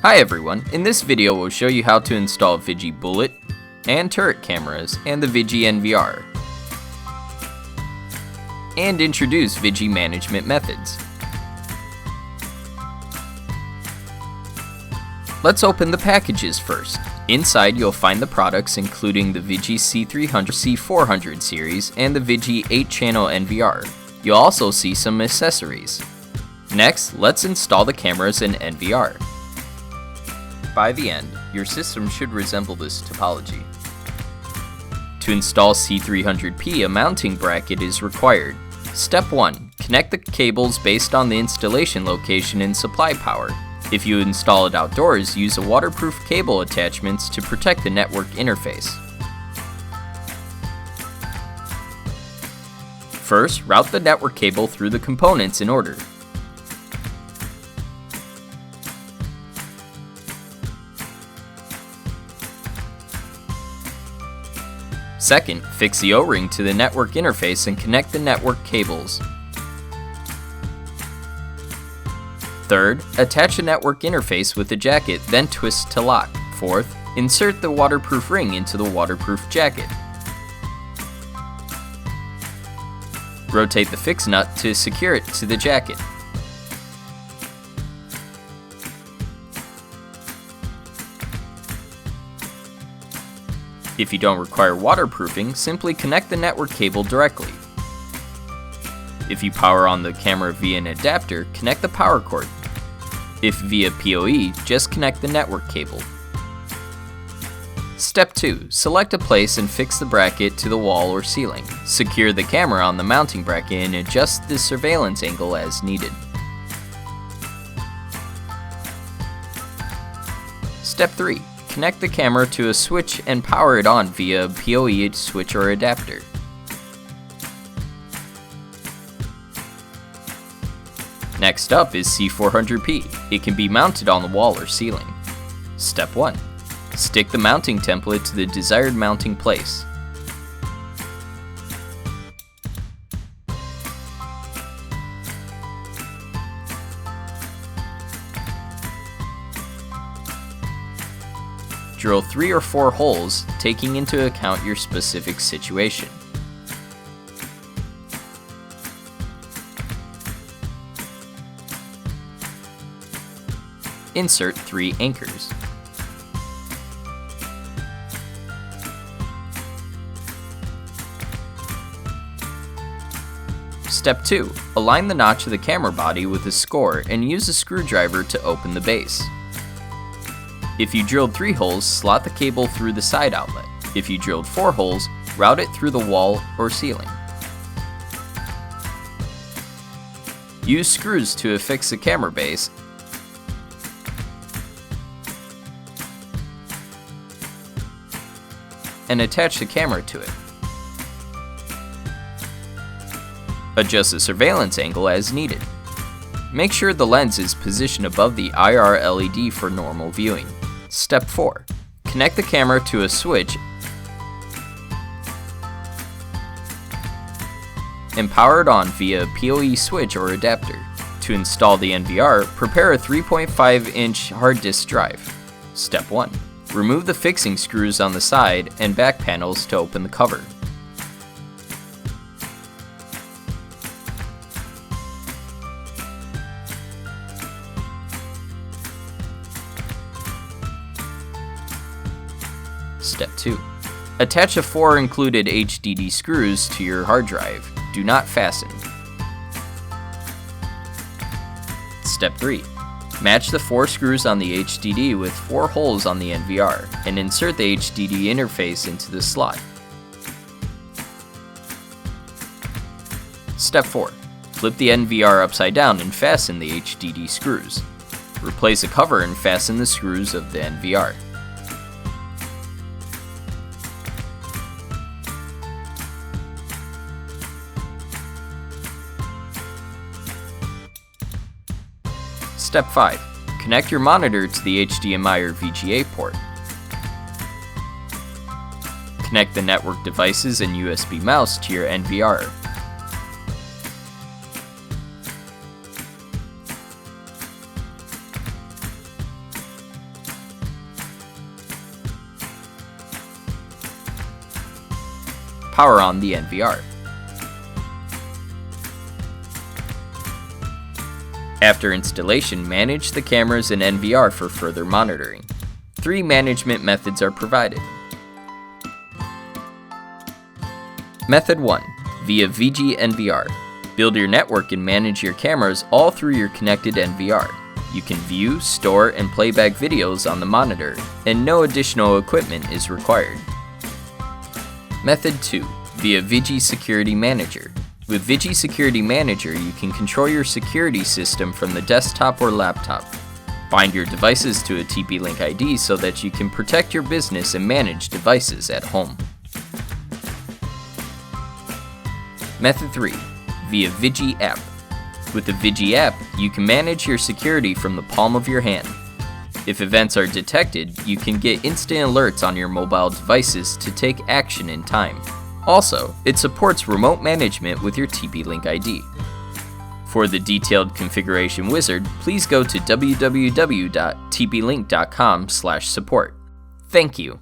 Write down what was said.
Hi everyone, in this video we'll show you how to install VIGI bullet and turret cameras and the VIGI NVR, and introduce VIGI management methods. Let's open the packages first. Inside you'll find the products including the VIGI C300, C400 series and the VIGI 8-channel NVR. You'll also see some accessories. Next, let's install the cameras and NVR. By the end, your system should resemble this topology. To install C300P, a mounting bracket is required. Step 1. Connect the cables based on the installation location and supply power. If you install it outdoors, use a waterproof cable attachments to protect the network interface. First, route the network cable through the components in order. Second, fix the O-ring to the network interface and connect the network cables. Third, attach a network interface with the jacket, then twist to lock. Fourth, insert the waterproof ring into the waterproof jacket. Rotate the fix nut to secure it to the jacket. If you don't require waterproofing, simply connect the network cable directly. If you power on the camera via an adapter, connect the power cord. If via PoE, just connect the network cable. Step 2. Select a place and fix the bracket to the wall or ceiling. Secure the camera on the mounting bracket and adjust the surveillance angle as needed. Step 3. Connect the camera to a switch and power it on via a PoE switch or adapter. Next up is C400P. It can be mounted on the wall or ceiling. Step 1. Stick the mounting template to the desired mounting place. Drill 3 or 4 holes, taking into account your specific situation. Insert 3 anchors. Step 2. Align the notch of the camera body with a score and use a screwdriver to open the base. If you drilled 3 holes, slot the cable through the side outlet. If you drilled 4 holes, route it through the wall or ceiling. Use screws to affix the camera base and attach the camera to it. Adjust the surveillance angle as needed. Make sure the lens is positioned above the IR LED for normal viewing. Step 4. Connect the camera to a switch and power it on via a PoE switch or adapter. To install the NVR, prepare a 3.5-inch hard disk drive. Step 1. Remove the fixing screws on the side and back panels to open the cover. Step 2. Attach the 4 included HDD screws to your hard drive. Do not fasten. Step 3. Match the 4 screws on the HDD with 4 holes on the NVR and insert the HDD interface into the slot. Step 4. Flip the NVR upside down and fasten the HDD screws. Replace the cover and fasten the screws of the NVR. Step 5. Connect your monitor to the HDMI or VGA port. Connect the network devices and USB mouse to your NVR. power on the NVR. After installation, manage the cameras and NVR for further monitoring. 3 management methods are provided. Method 1. Via VIGI NVR. Build your network and manage your cameras all through your connected NVR. You can view, store, and playback videos on the monitor, and no additional equipment is required. Method 2. Via VIGI Security Manager. With VIGI Security Manager, you can control your security system from the desktop or laptop. Bind your devices to a TP-Link ID so that you can protect your business and manage devices at home. Method 3. Via VIGI app. With the VIGI app, you can manage your security from the palm of your hand. If events are detected, you can get instant alerts on your mobile devices to take action in time. Also, it supports remote management with your TP-Link ID. For the detailed configuration wizard, please go to www.tplink.com/support. Thank you.